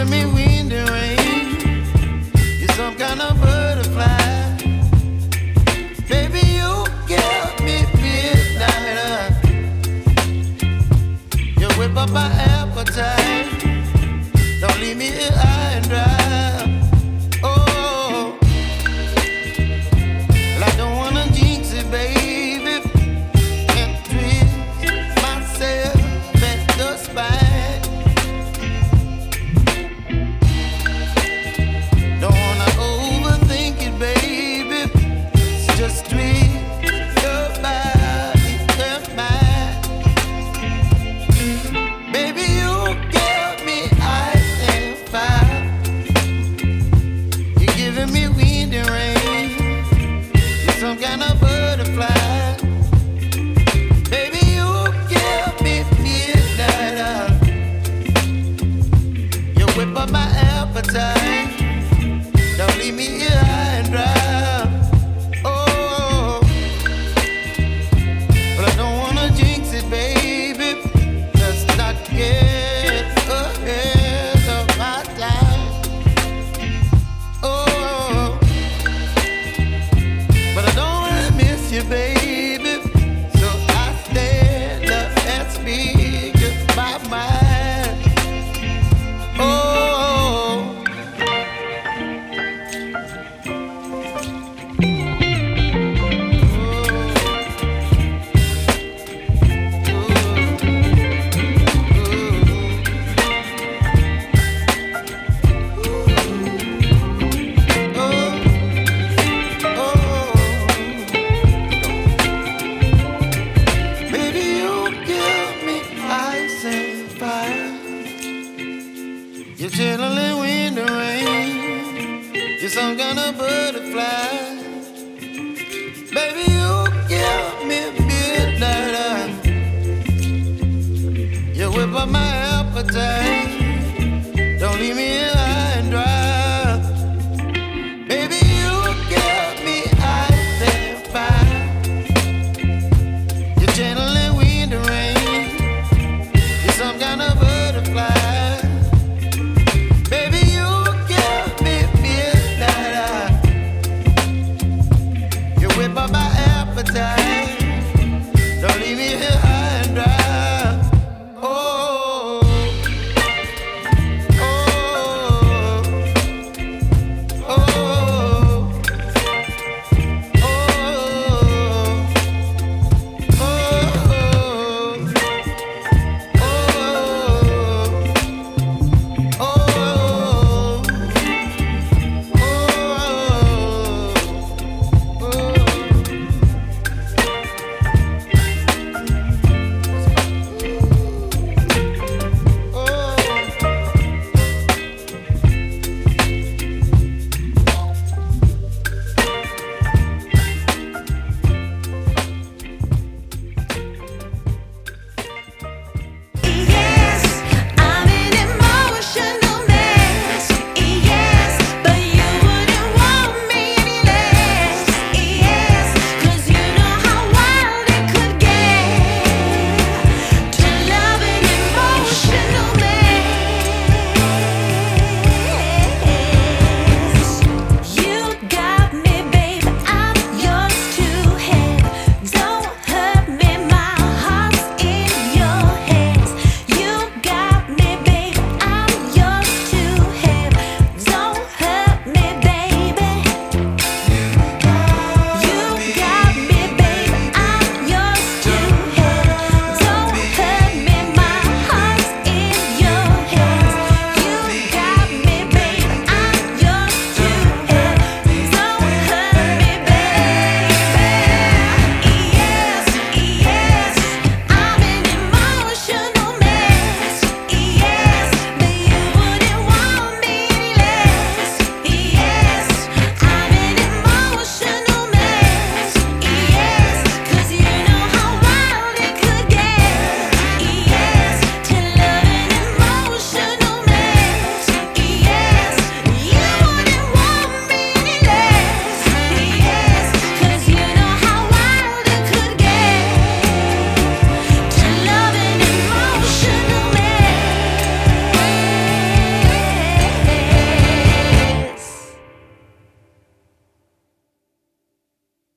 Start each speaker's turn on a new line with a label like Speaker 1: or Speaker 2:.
Speaker 1: giving me wind and rain. You're some kind of butterfly. Baby, you give me midnight. You whip up my appetite. Don't leave me here high and dry. Oh, well, I don't wanna jinx it, baby, and twist myself at the spine. Don't wanna overthink it, baby. It's just twist your body and mine. Baby, you give me ice and fire. You're giving me wind and rain. You're some kind of butterfly. Baby, you give me midnight. You whip up my appetite. Don't leave me here high and dry. Oh, but I don't wanna jinx it, baby. Let's not get ahead of my time. Oh, but I don't wanna miss you, baby. So I stand up and speak my mind. Oh. You're chilling wind and rain. You're some kind of butterfly. Baby, you give me midnight. You whip up my appetite.